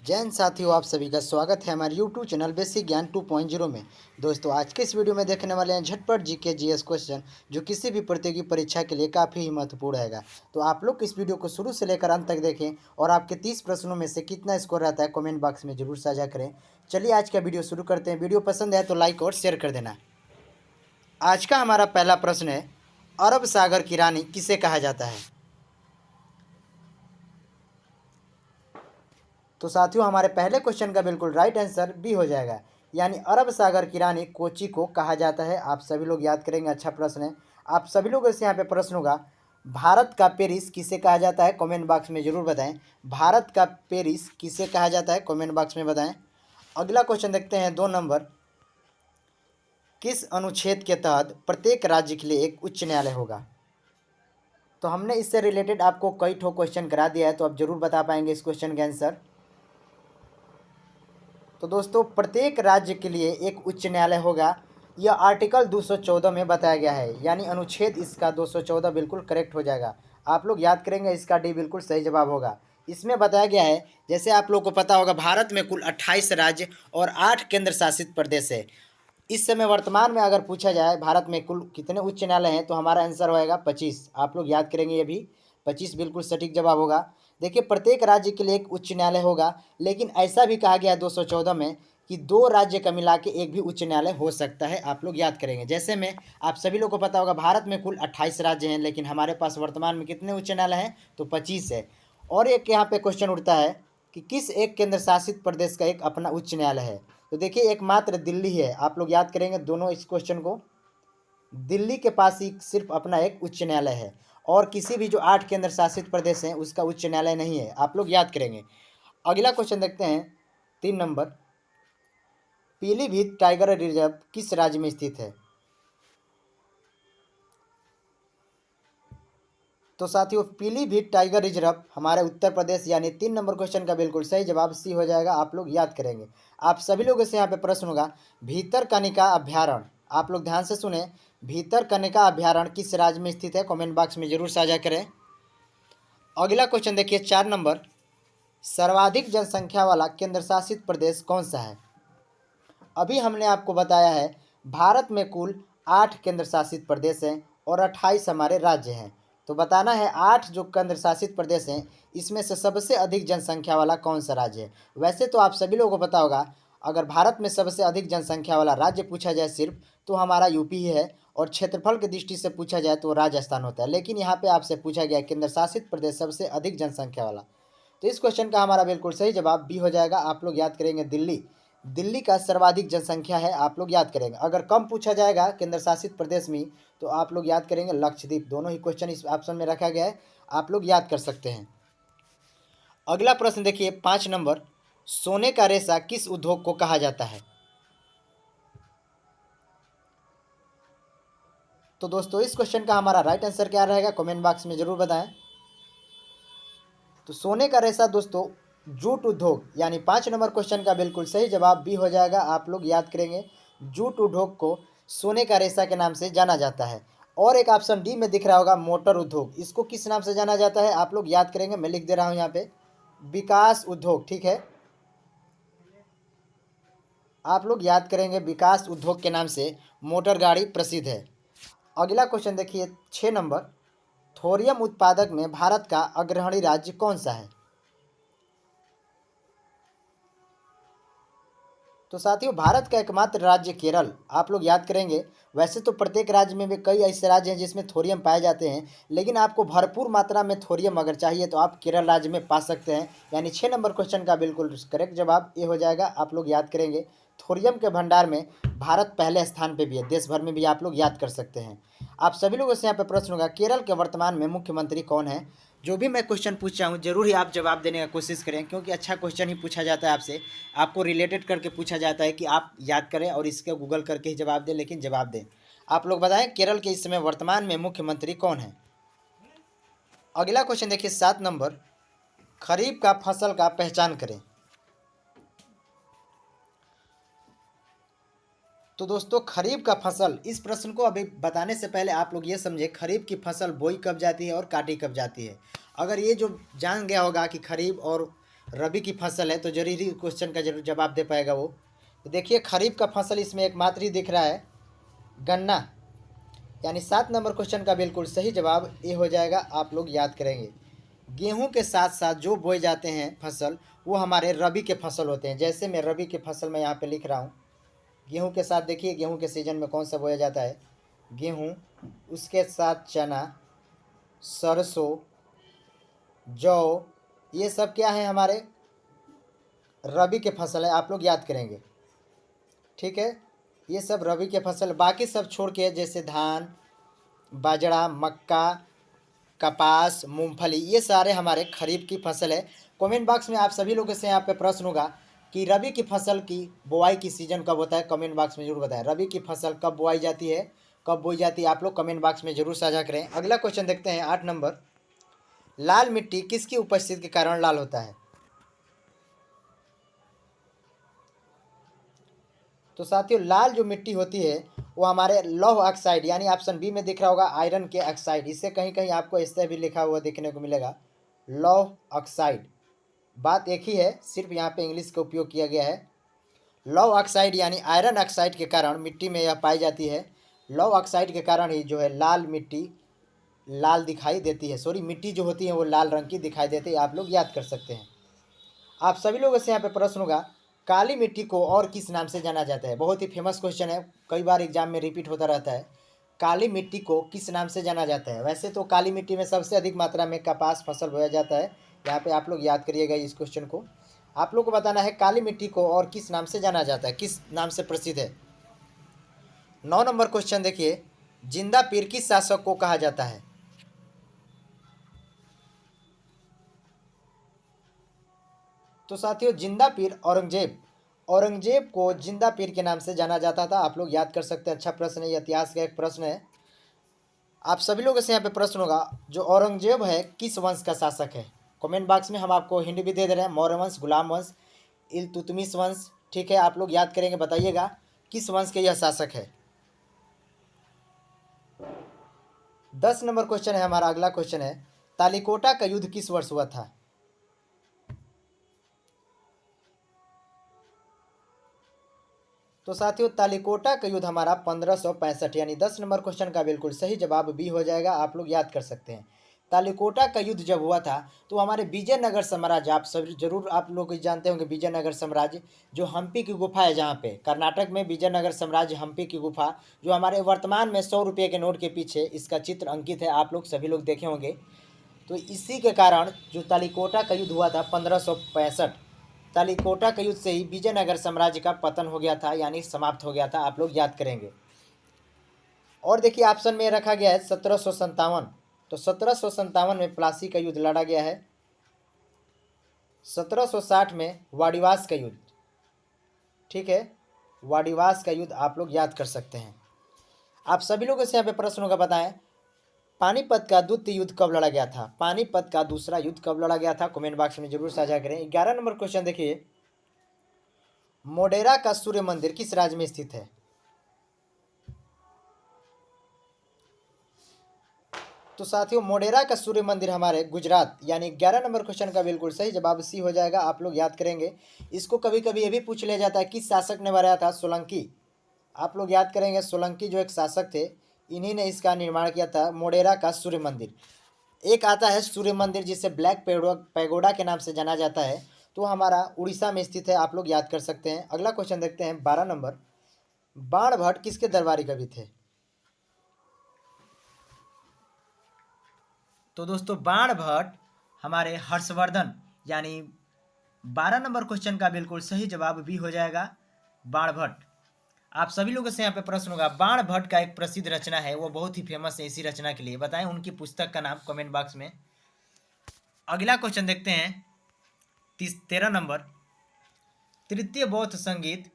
जय हिंद साथियों, आप सभी का स्वागत है हमारे YouTube चैनल बेसिक ज्ञान 2.0 में। दोस्तों, आज के इस वीडियो में देखने वाले हैं झटपट जीके जीएस क्वेश्चन, जो किसी भी प्रतियोगी परीक्षा के लिए काफ़ी ही महत्वपूर्ण रहेगा। तो आप लोग इस वीडियो को शुरू से लेकर अंत तक देखें और आपके 30 प्रश्नों में से कितना स्कोर रहता है कमेंट बॉक्स में जरूर साझा करें। चलिए आज का वीडियो शुरू करते हैं। वीडियो पसंद है तो लाइक और शेयर कर देना। आज का हमारा पहला प्रश्न है, अरब सागर की रानी किसे कहा जाता है? तो साथियों, हमारे पहले क्वेश्चन का बिल्कुल राइट आंसर बी हो जाएगा, यानी अरब सागर की रानी कोची को कहा जाता है। आप सभी लोग याद करेंगे, अच्छा प्रश्न है। आप सभी लोगों से यहाँ पे प्रश्न होगा, भारत का पेरिस किसे कहा जाता है? कमेंट बॉक्स में जरूर बताएं। भारत का पेरिस किसे कहा जाता है? कमेंट बॉक्स में बताएं। अगला क्वेश्चन देखते हैं, 2 नंबर। किस अनुच्छेद के तहत प्रत्येक राज्य के लिए एक उच्च न्यायालय होगा? तो हमने इससे रिलेटेड आपको कई ठो क्वेश्चन करा दिया है, तो आप जरूर बता पाएंगे इस क्वेश्चन के आंसर। तो दोस्तों, प्रत्येक राज्य के लिए एक उच्च न्यायालय होगा, यह आर्टिकल 214 में बताया गया है, यानी अनुच्छेद इसका 214 बिल्कुल करेक्ट हो जाएगा। आप लोग याद करेंगे, इसका डी बिल्कुल सही जवाब होगा। इसमें बताया गया है, जैसे आप लोग को पता होगा, भारत में कुल 28 राज्य और 8 केंद्र शासित प्रदेश है। इस समय वर्तमान में अगर पूछा जाए भारत में कुल कितने उच्च न्यायालय हैं, तो हमारा आंसर होएगा 25। आप लोग याद करेंगे, ये भी 25 बिल्कुल सटीक जवाब होगा। देखिए, प्रत्येक राज्य के लिए एक उच्च न्यायालय होगा, लेकिन ऐसा भी कहा गया है 214 में कि 2 राज्य का मिला के एक भी उच्च न्यायालय हो सकता है। आप लोग याद करेंगे, जैसे में आप सभी लोग को पता होगा, भारत में कुल 28 राज्य हैं, लेकिन हमारे पास वर्तमान में कितने उच्च न्यायालय हैं? तो 25 है। और एक यहाँ पे क्वेश्चन उठता है कि किस एक केंद्र शासित प्रदेश का एक अपना उच्च न्यायालय है? तो देखिए, एकमात्र दिल्ली है। आप लोग याद करेंगे दोनों इस क्वेश्चन को। दिल्ली के पास ही सिर्फ अपना एक उच्च न्यायालय है, और किसी भी जो 8 केंद्र शासित प्रदेश हैं उसका उच्च न्यायालय नहीं है। आप लोग याद करेंगे। अगला क्वेश्चन देखते हैं, 3 नंबर। पीलीभीत टाइगर रिजर्व किस राज्य में स्थित है? तो साथियों, पीलीभीत टाइगर रिजर्व हमारे उत्तर प्रदेश, यानी 3 नंबर क्वेश्चन का बिल्कुल सही जवाब सी हो जाएगा। आप लोग याद करेंगे। आप सभी लोगों से यहाँ पे प्रश्न होगा, भीतरकनिका अभ्यारण्य, आप लोग ध्यान से सुने, भीतरकनिका अभ्यारण्य किस राज्य में स्थित है? कमेंट बॉक्स में जरूर साझा करें। अगला क्वेश्चन देखिए, 4 नंबर। सर्वाधिक जनसंख्या वाला केंद्र शासित प्रदेश कौन सा है? अभी हमने आपको बताया है, भारत में कुल 8 केंद्र शासित प्रदेश हैं और 28 हमारे राज्य हैं। तो बताना है 8 जो केंद्र शासित प्रदेश हैं, इसमें से सबसे अधिक जनसंख्या वाला कौन सा राज्य है? वैसे तो आप सभी लोगों को पता होगा, अगर भारत में सबसे अधिक जनसंख्या वाला राज्य पूछा जाए सिर्फ, तो हमारा यूपी ही है, और क्षेत्रफल की दृष्टि से पूछा जाए तो राजस्थान होता है। लेकिन यहाँ पे आपसे पूछा गया केंद्र शासित प्रदेश सबसे अधिक जनसंख्या वाला, तो इस क्वेश्चन का हमारा बिल्कुल सही जवाब बी हो जाएगा। आप लोग याद करेंगे, दिल्ली। दिल्ली का सर्वाधिक जनसंख्या है, आप लोग याद करेंगे। अगर कम पूछा जाएगा केंद्र शासित प्रदेश में, तो आप लोग याद करेंगे लक्षद्वीप। दोनों ही क्वेश्चन इस ऑप्शन में रखा गया है, आप लोग याद कर सकते हैं। अगला प्रश्न देखिए, 5 नंबर। सोने का रेशा किस उद्योग को कहा जाता है? तो दोस्तों, इस क्वेश्चन का हमारा राइट आंसर क्या रहेगा? कमेंट बॉक्स में जरूर बताएं। तो सोने का रेशा दोस्तों जूट उद्योग, यानी 5 नंबर क्वेश्चन का बिल्कुल सही जवाब बी हो जाएगा। आप लोग याद करेंगे, जूट उद्योग को सोने का रेशा के नाम से जाना जाता है। और एक ऑप्शन डी में दिख रहा होगा, मोटर उद्योग, इसको किस नाम से जाना जाता है? आप लोग याद करेंगे, मैं लिख दे रहा हूं यहाँ पे, विकास उद्योग। ठीक है, आप लोग याद करेंगे, विकास उद्योग के नाम से मोटर गाड़ी प्रसिद्ध है। अगला क्वेश्चन देखिए, 6 नंबर। थोरियम उत्पादक में भारत का अग्रणी राज्य कौन सा है? तो साथियों, भारत का एकमात्र राज्य केरल, आप लोग याद करेंगे। वैसे तो प्रत्येक राज्य में भी कई ऐसे राज्य हैं जिसमें थोरियम पाए जाते हैं, लेकिन आपको भरपूर मात्रा में थोरियम अगर चाहिए तो आप केरल राज्य में पा सकते हैं। यानी 6 नंबर क्वेश्चन का बिल्कुल करेक्ट जवाब ये हो जाएगा। आप लोग याद करेंगे, थोरियम के भंडार में भारत पहले स्थान पर भी है, देश भर में भी आप लोग याद कर सकते हैं। आप सभी लोगों से यहाँ पे प्रश्न होगा, केरल के वर्तमान में मुख्यमंत्री कौन है? जो भी मैं क्वेश्चन पूछा हूँ, जरूर ही आप जवाब देने का कोशिश करें, क्योंकि अच्छा क्वेश्चन ही पूछा जाता है आपसे। आपको रिलेटेड करके पूछा जाता है कि आप याद करें और इसके गूगल करके ही जवाब दें, लेकिन जवाब दें। आप लोग बताएं, केरल के इस समय वर्तमान में मुख्यमंत्री कौन है? अगला क्वेश्चन देखिए, 7 नंबर। खरीफ का फसल का पहचान करें। तो दोस्तों, खरीफ का फसल, इस प्रश्न को अभी बताने से पहले आप लोग ये समझे, खरीफ की फसल बोई कब जाती है और काटी कब जाती है। अगर ये जो जान गया होगा कि खरीफ और रबी की फसल है तो जरूरी क्वेश्चन का जरूर जवाब दे पाएगा वो। तो देखिए खरीफ का फसल इसमें एकमात्र ही दिख रहा है गन्ना, यानी 7 नंबर क्वेश्चन का बिल्कुल सही जवाब ए हो जाएगा। आप लोग याद करेंगे गेहूं के साथ साथ जो बोए जाते हैं फसल वो हमारे रबी के फसल होते हैं। जैसे मैं रबी के फसल में यहाँ पे लिख रहा हूँ, गेहूं के साथ देखिए गेहूं के सीजन में कौन सा बोया जाता है, गेहूं, उसके साथ चना, सरसों, जौ, ये सब क्या है हमारे रबी के फसल है। आप लोग याद करेंगे, ठीक है, ये सब रबी के फसल। बाकी सब छोड़ के जैसे धान, बाजरा, मक्का, कपास, मूंगफली, ये सारे हमारे खरीफ की फसल है। कमेंट बॉक्स में आप सभी लोगों से यहाँ पे प्रश्न होगा कि रबी की फसल की बुआई की सीजन कब होता है, कमेंट बॉक्स में जरूर बताएं। रबी की फसल कब बुआई जाती है, कब बोई जाती है, आप लोग कमेंट बॉक्स में जरूर साझा करें। अगला क्वेश्चन देखते हैं 8 नंबर, लाल मिट्टी किसकी उपस्थिति के कारण लाल होता है। तो साथियों लाल जो मिट्टी होती है वो हमारे लौह ऑक्साइड, यानी ऑप्शन बी में दिख रहा होगा आयरन के ऑक्साइड, इससे कहीं कहीं आपको इससे भी लिखा हुआ देखने को मिलेगा लौह ऑक्साइड। बात एक ही है, सिर्फ यहाँ पे इंग्लिश का उपयोग किया गया है। लौह ऑक्साइड यानी आयरन ऑक्साइड के कारण मिट्टी में यह पाई जाती है। लौह ऑक्साइड के कारण ही जो है लाल मिट्टी लाल दिखाई देती है, सॉरी मिट्टी जो होती है वो लाल रंग की दिखाई देती है। आप लोग याद कर सकते हैं। आप सभी लोगों से यहाँ पे प्रश्न होगा काली मिट्टी को और किस नाम से जाना जाता है। बहुत ही फेमस क्वेश्चन है, कई बार एग्जाम में रिपीट होता रहता है। काली मिट्टी को किस नाम से जाना जाता है। वैसे तो काली मिट्टी में सबसे अधिक मात्रा में कपास फसल बोया जाता है। यहाँ पे आप लोग याद करिएगा इस क्वेश्चन को। आप लोग को बताना है काली मिट्टी को और किस नाम से जाना जाता है, किस नाम से प्रसिद्ध है। 9 नंबर क्वेश्चन देखिए, जिंदा पीर किस शासक को कहा जाता है। तो साथियों जिंदा पीर औरंगजेब, औरंगजेब को जिंदा पीर के नाम से जाना जाता था। आप लोग याद कर सकते हैं, अच्छा प्रश्न है, ये इतिहास का एक प्रश्न है। आप सभी लोगों से यहाँ पे प्रश्न होगा जो औरंगजेब है किस वंश का शासक है। कमेंट बॉक्स में हम आपको हिंट भी दे दे रहे हैं, मौर्य वंश, गुलाम वंश, इल्तुतमिश वंश, ठीक है। आप लोग याद करेंगे, बताइएगा किस वंश के यह शासक है। 10 नंबर क्वेश्चन है हमारा, अगला क्वेश्चन है तालिकोटा का युद्ध किस वर्ष हुआ था। तो साथियों तालिकोटा का युद्ध हमारा 1565, यानी 10 नंबर क्वेश्चन का बिल्कुल सही जवाब बी हो जाएगा। आप लोग याद कर सकते हैं। तालिकोटा का युद्ध जब हुआ था तो हमारे विजयनगर साम्राज्य, आप सब जरूर आप लोग जानते होंगे विजयनगर साम्राज्य, जो हम्पी की गुफा है जहाँ पे कर्नाटक में विजयनगर साम्राज्य हम्पी की गुफा, जो हमारे वर्तमान में 100 रुपये के नोट के पीछे इसका चित्र अंकित है, आप लोग सभी लोग देखे होंगे। तो इसी के कारण जो तालिकोटा का युद्ध हुआ था 1565, तालिकोटा के युद्ध से ही विजयनगर साम्राज्य का पतन हो गया था, यानी समाप्त हो गया था। आप लोग याद करेंगे। और देखिए ऑप्शन में रखा गया है 1757, तो 1757 में प्लासी का युद्ध लड़ा गया है। 1760 में वाडिवास का युद्ध, ठीक है, वाडिवास का युद्ध आप लोग याद कर सकते हैं। आप सभी लोगों से यहाँ पे प्रश्न होगा, बताएं पानीपत का द्वितीय युद्ध कब लड़ा गया था। पानीपत का दूसरा युद्ध कब लड़ा गया था, कमेंट बॉक्स में जरूर साझा करें। 11 नंबर क्वेश्चन देखिए, मोढेरा का सूर्य मंदिर किस राज्य में स्थित है। तो साथियों मोढेरा का सूर्य मंदिर हमारे गुजरात, यानी 11 नंबर क्वेश्चन का बिल्कुल सही जवाब सी हो जाएगा। आप लोग याद करेंगे। इसको कभी कभी ये भी पूछ लिया जाता है किस शासक ने बनाया था, सोलंकी। आप लोग याद करेंगे सोलंकी जो एक शासक थे, इन्हीं ने इसका निर्माण किया था मोढेरा का सूर्य मंदिर। एक आता है सूर्य मंदिर जिसे ब्लैक पैगोडा के नाम से जाना जाता है, तो हमारा उड़ीसा में स्थित है। आप लोग याद कर सकते हैं। अगला क्वेश्चन देखते हैं 12 नंबर, बाणभट्ट किसके दरबारी कवि थे। तो दोस्तों बाणभट्ट हमारे हर्षवर्धन, यानी 12 नंबर क्वेश्चन का बिल्कुल सही जवाब भी हो जाएगा बाणभट्ट। आप सभी लोगों से यहाँ पे प्रश्न होगा, बाणभट्ट का एक प्रसिद्ध रचना है, वो बहुत ही फेमस है इसी रचना के लिए, बताएं उनकी पुस्तक का नाम कमेंट बॉक्स में। अगला क्वेश्चन देखते हैं 13 नंबर, तृतीय बौद्ध संगीत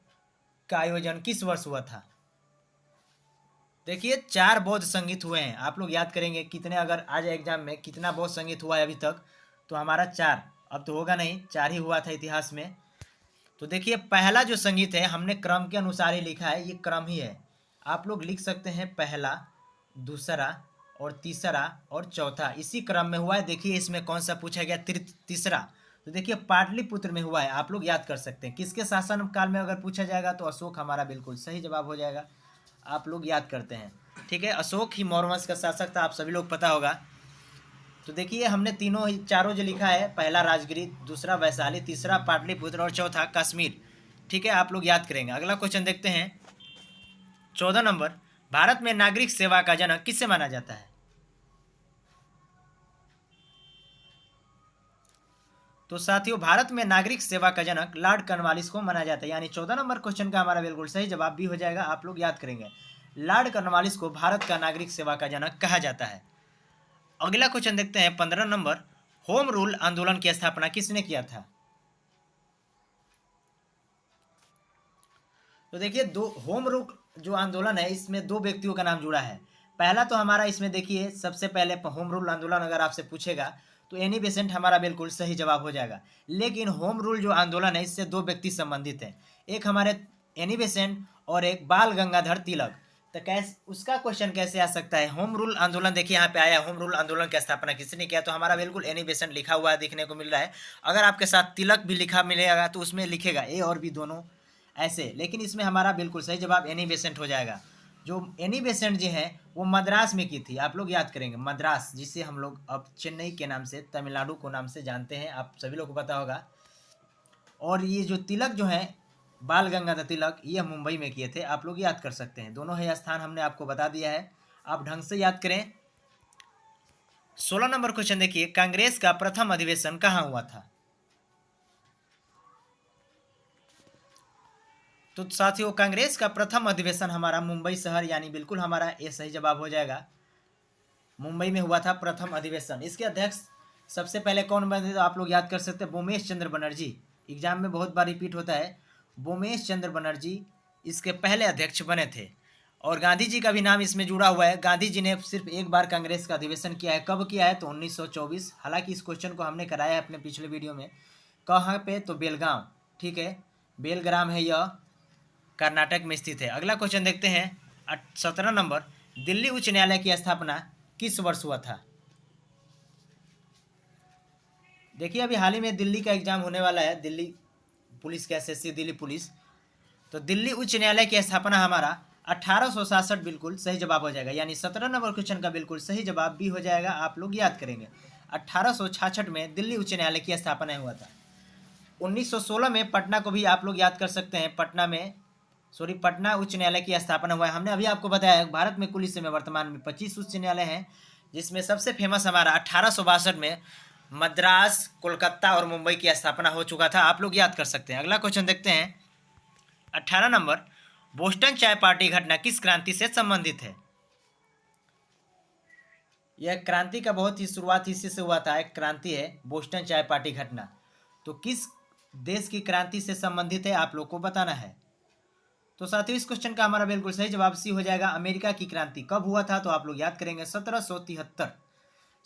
का आयोजन किस वर्ष हुआ था। देखिए 4 बौद्ध संगीत हुए हैं। आप लोग याद करेंगे कितने, अगर आज एग्जाम में कितना बौद्ध संगीत हुआ है अभी तक, तो हमारा 4, अब तो होगा नहीं, 4 ही हुआ था इतिहास में। तो देखिए पहला जो संगीत है हमने क्रम के अनुसार ही लिखा है, ये क्रम ही है। आप लोग लिख सकते हैं पहला, दूसरा और तीसरा और चौथा, इसी क्रम में हुआ है। देखिए इसमें कौन सा पूछा गया, तीसरा। तो देखिए पाटलिपुत्र में हुआ है, आप लोग याद कर सकते हैं। किसके शासन काल में अगर पूछा जाएगा तो अशोक हमारा बिल्कुल सही जवाब हो जाएगा, आप लोग याद करते हैं। ठीक है, अशोक ही मौर्य वंश का शासक था, आप सभी लोग पता होगा। तो देखिए हमने चारों जो लिखा है, पहला राजगिरी, दूसरा वैशाली, तीसरा पाटलिपुत्र और चौथा कश्मीर। ठीक है, आप लोग याद करेंगे। अगला क्वेश्चन देखते हैं 14 नंबर, भारत में नागरिक सेवा का जनक किससे माना जाता है? तो साथियों भारत में नागरिक सेवा का जनक लॉर्ड कॉर्नवालिस को माना जाता है, यानी 14 नंबर क्वेश्चन का हमारा बिल्कुल सही जवाब भी हो जाएगा, आप लोग याद करेंगे। लॉर्ड कॉर्नवालिस को भारत का नागरिक सेवा का जनक कहा जाता है। अगला क्वेश्चन देखते हैं 15 नंबर, होम रूल आंदोलन की स्थापना किसने किया था? तो देखिए दो होम रूल जो आंदोलन है इसमें दो व्यक्तियों का नाम जुड़ा है। पहला तो हमारा इसमें देखिए सबसे पहले होम रूल आंदोलन अगर आपसे पूछेगा तो एनी बेसेंट हमारा बिल्कुल सही जवाब हो जाएगा। लेकिन होम रूल जो आंदोलन है इससे दो व्यक्ति संबंधित हैं, एक हमारे एनी बेसेंट और एक बाल गंगाधर तिलक। तो कैसे उसका क्वेश्चन कैसे आ सकता है? होम रूल आंदोलन देखिए यहाँ पे आया, होम रूल आंदोलन की स्थापना किसने किया? तो हमारा बिल्कुल एनी बेसेंट लिखा हुआ देखने को मिल रहा है। अगर आपके साथ तिलक भी लिखा मिलेगा तो उसमें लिखेगा ए और बी दोनों ऐसे, लेकिन इसमें हमारा बिल्कुल सही जवाब एनी बेसेंट हो जाएगा। जो एनी बेसेंट जी है वो मद्रास में की थी, आप लोग याद करेंगे। मद्रास जिसे हम लोग अब चेन्नई के नाम से, तमिलनाडु को नाम से जानते हैं, आप सभी लोग को पता होगा। और ये जो तिलक जो है बाल गंगाधर तिलक, ये मुंबई में किए थे, आप लोग याद कर सकते हैं। दोनों ही स्थान हमने आपको बता दिया है, आप ढंग से याद करें। 16 नंबर क्वेश्चन देखिए, कांग्रेस का प्रथम अधिवेशन कहाँ हुआ था? तो साथियों कांग्रेस का प्रथम अधिवेशन हमारा मुंबई शहर, यानी बिल्कुल हमारा ये सही जवाब हो जाएगा, मुंबई में हुआ था प्रथम अधिवेशन। इसके अध्यक्ष सबसे पहले कौन बने थे? तो आप लोग याद कर सकते हैं, बोमेश चंद्र बनर्जी। एग्जाम में बहुत बार रिपीट होता है, बोमेश चंद्र बनर्जी इसके पहले अध्यक्ष बने थे। और गांधी जी का भी नाम इसमें जुड़ा हुआ है। गांधी जी ने सिर्फ एक बार कांग्रेस का अधिवेशन किया है, कब किया है? तो 1924। हालांकि इस क्वेश्चन को हमने कराया है अपने पिछले वीडियो में। कहाँ पे? तो बेलगांव। ठीक है, बेलग्राम है, यह कर्नाटक में स्थित है। अगला क्वेश्चन देखते हैं 17 नंबर, दिल्ली उच्च न्यायालय की स्थापना किस वर्ष हुआ था? देखिए अभी हाल ही में दिल्ली का एग्जाम होने वाला है, दिल्ली पुलिस का, एसएससी दिल्ली पुलिस। तो दिल्ली उच्च न्यायालय की स्थापना हमारा 1866 बिल्कुल सही जवाब हो जाएगा, यानी 17 नंबर क्वेश्चन का बिल्कुल सही जवाब भी हो जाएगा, आप लोग याद करेंगे। 1866 में दिल्ली उच्च न्यायालय की स्थापना हुआ था। 1916 में पटना को भी आप लोग याद कर सकते हैं, पटना उच्च न्यायालय की स्थापना हुआ है। हमने अभी आपको बताया भारत में कुल इस समय वर्तमान में 25 उच्च न्यायालय हैं, जिसमें सबसे फेमस हमारा 1862 में मद्रास, कोलकाता और मुंबई की स्थापना हो चुका था, आप लोग याद कर सकते हैं। अगला क्वेश्चन देखते हैं 18 नंबर, बोस्टन चाय पार्टी घटना किस क्रांति से संबंधित है? यह क्रांति का बहुत ही शुरुआत इसी से हुआ था, एक क्रांति है बोस्टन चाय पार्टी घटना। तो किस देश की क्रांति से संबंधित है आप लोग को बताना है। तो साथियों इस क्वेश्चन का हमारा बिल्कुल सही जवाब सी हो जाएगा, अमेरिका की क्रांति। कब हुआ था? तो आप लोग याद करेंगे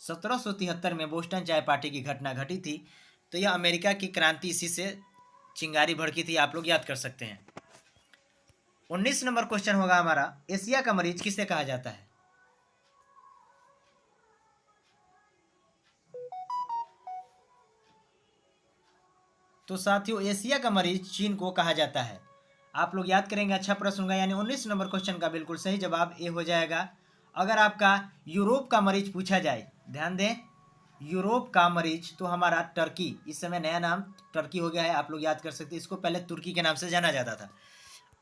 1773 में बोस्टन चाय पार्टी की घटना घटी थी। तो यह अमेरिका की क्रांति इसी से चिंगारी भड़की थी, आप लोग याद कर सकते हैं। 19 नंबर क्वेश्चन होगा हमारा, एशिया का मरीज किसे कहा जाता है? तो साथियों एशिया का मरीज चीन को कहा जाता है, आप लोग याद करेंगे। अच्छा प्रश्न होगा, यानी 19 नंबर क्वेश्चन का बिल्कुल सही जवाब ए हो जाएगा। अगर आपका यूरोप का मरीज पूछा जाए, ध्यान दें, यूरोप का मरीज तो हमारा टर्की, इस समय नया नाम टर्की हो गया है, आप लोग याद कर सकते हैं। इसको पहले तुर्की के नाम से जाना जाता था।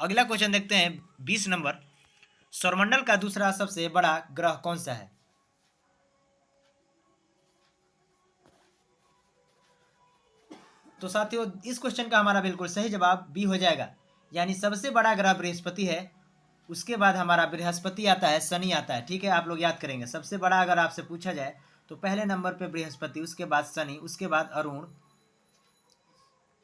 अगला क्वेश्चन देखते हैं 20 नंबर, सौरमंडल का दूसरा सबसे बड़ा ग्रह कौन सा है? तो साथियों इस क्वेश्चन का हमारा बिल्कुल सही जवाब बी हो जाएगा, यानी सबसे बड़ा ग्रह बृहस्पति है, उसके बाद हमारा बृहस्पति आता है, शनि आता है। ठीक है, आप लोग याद करेंगे। सबसे बड़ा अगर आपसे पूछा जाए तो पहले नंबर पे बृहस्पति, उसके बाद शनि, उसके बाद अरुण।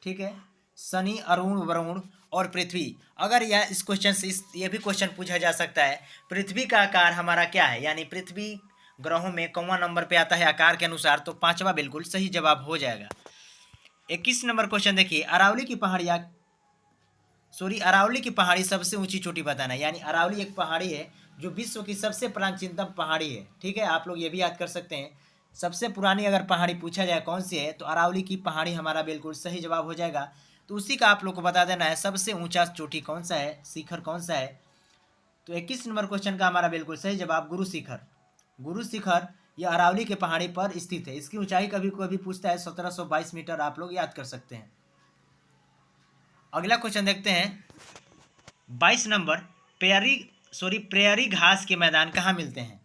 ठीक है, शनि, अरुण, वरुण और पृथ्वी। अगर यह इस क्वेश्चन से ये भी क्वेश्चन पूछा जा सकता है, पृथ्वी का आकार हमारा क्या है, यानी पृथ्वी ग्रहों में कौवा नंबर पे आता है आकार के अनुसार, तो पांचवा बिल्कुल सही जवाब हो जाएगा। 21 नंबर क्वेश्चन देखिए, अरावली की पहाड़ी सबसे ऊंची चोटी बताना है, यानी अरावली एक पहाड़ी है जो विश्व की सबसे प्राचीनतम पहाड़ी है। ठीक है, आप लोग ये भी याद कर सकते हैं, सबसे पुरानी अगर पहाड़ी पूछा जाए कौन सी है, तो अरावली की पहाड़ी हमारा बिल्कुल सही जवाब हो जाएगा। तो उसी का आप लोग को बता देना है सबसे ऊंचा चोटी कौन सा है, शिखर कौन सा है। तो 21 नंबर क्वेश्चन का हमारा बिल्कुल सही जवाब गुरु शिखर। गुरु शिखर यह अरावली के पहाड़ी पर स्थित है। इसकी ऊंचाई कभी कभी पूछता है 1722 मीटर, आप लोग याद कर सकते हैं। अगला क्वेश्चन देखते हैं 22 नंबर, प्रेयरी घास के मैदान कहाँ मिलते हैं।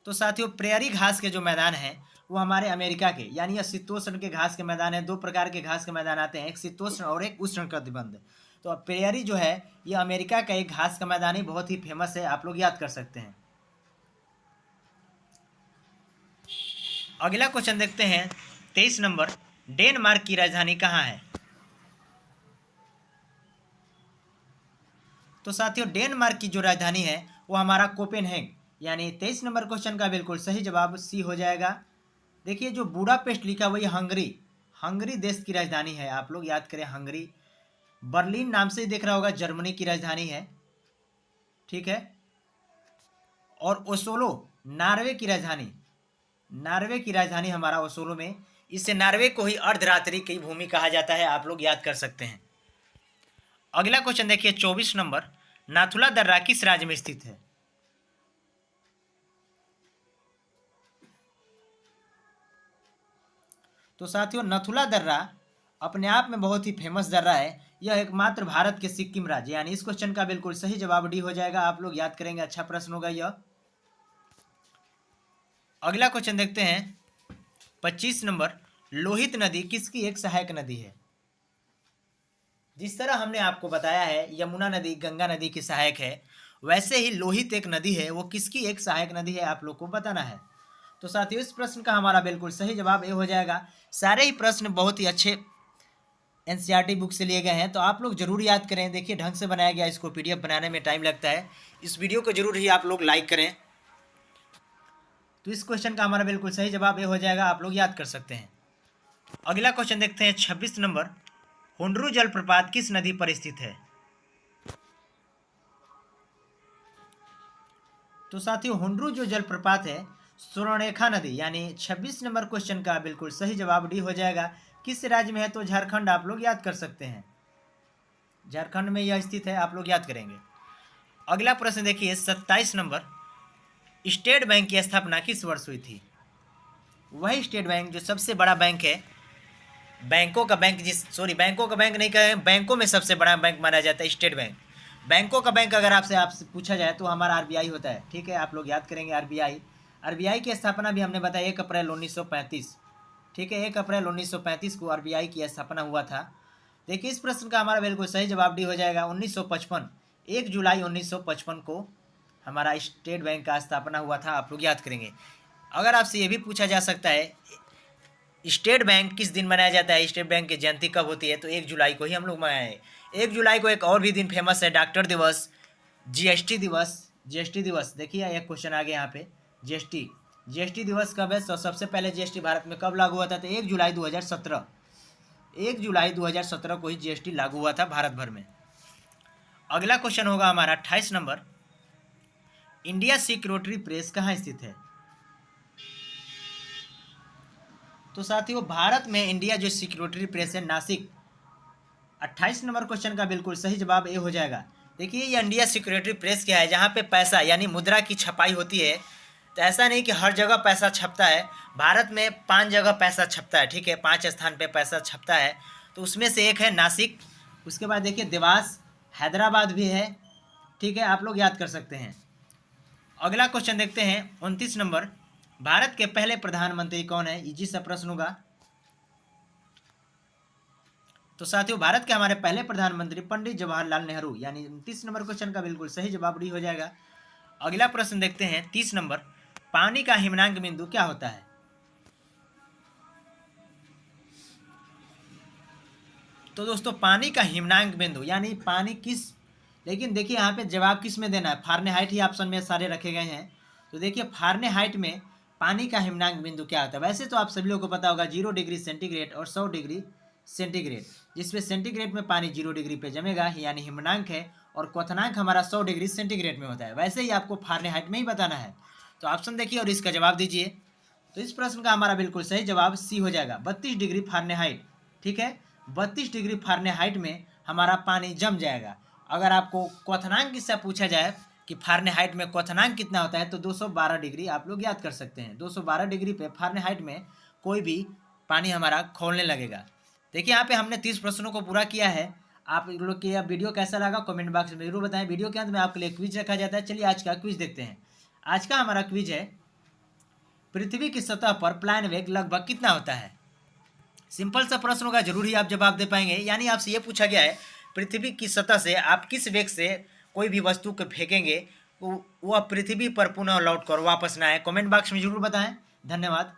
तो साथियों प्रेयरी घास के जो मैदान है वो हमारे अमेरिका के, यानी यह शीतोष्ण के घास के मैदान है। दो प्रकार के घास के मैदान आते हैं, एक शीतोष्ण और एक उष्ण कटिबंध। तो प्रेयरी जो है यह अमेरिका का एक घास का मैदान ही बहुत ही फेमस है, आप लोग याद कर सकते हैं। अगला क्वेश्चन देखते हैं 23 नंबर, डेनमार्क की राजधानी कहाँ है। तो साथियों डेनमार्क की जो राजधानी है वो हमारा कोपेनहेग, यानी 23 नंबर क्वेश्चन का बिल्कुल सही जवाब सी हो जाएगा। देखिए जो बुडापेस्ट लिखा हुआ ये हंगरी, हंगरी देश की राजधानी है, आप लोग याद करें हंगरी। बर्लिन नाम से ही देख रहा होगा, जर्मनी की राजधानी है, ठीक है। और ओसोलो नॉर्वे की राजधानी, नॉर्वे की राजधानी हमारा ओसोलो में। इससे नॉर्वे को ही अर्धरात्रि की भूमि कहा जाता है, आप लोग याद कर सकते हैं। अगला क्वेश्चन देखिए 24 नंबर, नाथुला दर्रा किस राज्य में स्थित है। तो साथियों नथुला दर्रा अपने आप में बहुत ही फेमस दर्रा है। यह एकमात्र भारत के सिक्किम राज्य, यानी इस क्वेश्चन का बिल्कुल सही जवाब डी हो जाएगा, आप लोग याद करेंगे, अच्छा प्रश्न होगा यह। अगला क्वेश्चन देखते हैं 25 नंबर, लोहित नदी किसकी एक सहायक नदी है। जिस तरह हमने आपको बताया है यमुना नदी गंगा नदी की सहायक है, वैसे ही लोहित एक नदी है, वो किसकी एक सहायक नदी है, आप लोग को बताना है। तो साथियों इस प्रश्न का हमारा बिल्कुल सही जवाब ए हो जाएगा। सारे ही प्रश्न बहुत ही अच्छे एनसीईआरटी बुक से लिए गए हैं, तो आप लोग जरूर याद करें। देखिए ढंग से बनाया गया, इसको पीडीएफ बनाने में टाइम लगता है। इस वीडियो को जरूर ही आप लोग लाइक करें। तो इस क्वेश्चन का हमारा बिल्कुल सही जवाब ए हो जाएगा, आप लोग याद कर सकते हैं। अगला क्वेश्चन देखते हैं 26 नंबर, हुंडरू जलप्रपात किस नदी पर स्थित है। तो साथियों हुंडरू जो जलप्रपात है स्वर्णरेखा नदी, यानी 26 नंबर क्वेश्चन का बिल्कुल सही जवाब डी हो जाएगा। किस राज्य में है, तो झारखंड, आप लोग याद कर सकते हैं, झारखंड में यह स्थित है, आप लोग याद करेंगे। अगला प्रश्न देखिए 27 नंबर, स्टेट बैंक की स्थापना किस वर्ष हुई थी। वही स्टेट बैंक जो सबसे बड़ा बैंक है, बैंकों का बैंक, बैंकों का बैंक नहीं कहें, बैंकों में सबसे बड़ा बैंक माना जाता है स्टेट बैंक। बैंकों का बैंक अगर आपसे पूछा जाए तो हमारा आरबीआई होता है, ठीक है, आप लोग याद करेंगे आरबीआई। आरबीआई की स्थापना भी हमने बताया 1 अप्रैल 1935, ठीक है, 1 अप्रैल 1935 को आरबीआई की स्थापना हुआ था। देखिए इस प्रश्न का हमारा बिल्कुल सही जवाब डी हो जाएगा 1955, 1 जुलाई 1955 को हमारा स्टेट बैंक का स्थापना हुआ था, आप लोग याद करेंगे। अगर आपसे ये भी पूछा जा सकता है स्टेट बैंक किस दिन मनाया जाता है, स्टेट बैंक की जयंती कब होती है, तो 1 जुलाई को ही हम लोग मनाएं। 1 जुलाई को एक और भी दिन फेमस है, डॉक्टर दिवस, जीएसटी दिवस। जीएसटी दिवस देखिए एक क्वेश्चन आ गया यहाँ पे, जीएसटी दिवस कब है, तो सबसे पहले जीएसटी भारत में कब लागू हुआ था, तो 1 जुलाई 2017, 1 जुलाई 2017 को ही जीएसटी लागू हुआ था भारत भर में। अगला क्वेश्चन होगा हमारा 28 नंबर, इंडिया सिक्योरिटी प्रेस कहाँ स्थित है। तो साथियों भारत में इंडिया जो सिक्योरिटी प्रेस है नासिक। 28 नंबर क्वेश्चन का बिल्कुल सही जवाब ए हो जाएगा। देखिए ये इंडिया सिक्योरिटी प्रेस क्या है, जहाँ पे पैसा यानी मुद्रा की छपाई होती है। तो ऐसा नहीं कि हर जगह पैसा छपता है, भारत में 5 जगह पैसा छपता है, ठीक है, 5 स्थान पे पैसा छपता है, तो उसमें से एक है नासिक। उसके बाद देखिए देवास, हैदराबाद भी है, ठीक है, आप लोग याद कर सकते हैं। अगला क्वेश्चन देखते हैं 29 नंबर, भारत के पहले प्रधानमंत्री कौन है, इजी सा प्रश्न होगा। तो साथियों भारत के हमारे पहले प्रधानमंत्री पंडित जवाहरलाल नेहरू, यानी 29 नंबर क्वेश्चन का बिल्कुल सही जवाब डी हो जाएगा। अगला प्रश्न देखते हैं 30 नंबर, पानी का हिमनांक बिंदु क्या होता है। तो दोस्तों पानी का हिमनांक बिंदु यानी पानी किस, लेकिन देखिए यहाँ पे जवाब किस में देना है, फारेनहाइट ही ऑप्शन में सारे रखे गए हैं। तो देखिए फारेनहाइट में पानी का हिमनांक बिंदु क्या होता है। वैसे तो आप सभी लोगों को पता होगा 0 डिग्री सेंटीग्रेड और 100 डिग्री सेंटीग्रेड, जिसमें सेंटीग्रेड में पानी 0 डिग्री पे जमेगा, यानी हिमनांक है, और क्वथनांक हमारा 100 डिग्री सेंटीग्रेड में होता है। वैसे ही आपको फारेनहाइट में ही बताना है। तो ऑप्शन देखिए और इसका जवाब दीजिए। तो इस प्रश्न का हमारा बिल्कुल सही जवाब सी हो जाएगा, 32 डिग्री फ़ारेनहाइट। ठीक है, 32 डिग्री फ़ारेनहाइट में हमारा पानी जम जाएगा। अगर आपको क्वथनांक इससे पूछा जाए कि फ़ारेनहाइट में क्वथनांक कितना होता है, तो 212 डिग्री आप लोग याद कर सकते हैं। 212 डिग्री पे फ़ारेनहाइट में कोई भी पानी हमारा खौलने लगेगा। देखिए यहाँ पे हमने 30 प्रश्नों को पूरा किया है। आप लोग के यह वीडियो कैसा लगा कमेंट बॉक्स में जरूर बताएं। वीडियो के अंत में आपके लिए क्विज रखा जाता है। चलिए आज का क्विज देखते हैं। आज का हमारा क्विज है, पृथ्वी की सतह पर प्लान वेग लगभग कितना होता है। सिंपल सा प्रश्न होगा, जरूर ही आप जवाब दे पाएंगे। यानी आपसे ये पूछा गया है, पृथ्वी की सतह से आप किस वेग से कोई भी वस्तु को फेंकेंगे वह पृथ्वी पर पुनः लौट कर वापस ना आए। कमेंट बॉक्स में जरूर बताएं। धन्यवाद।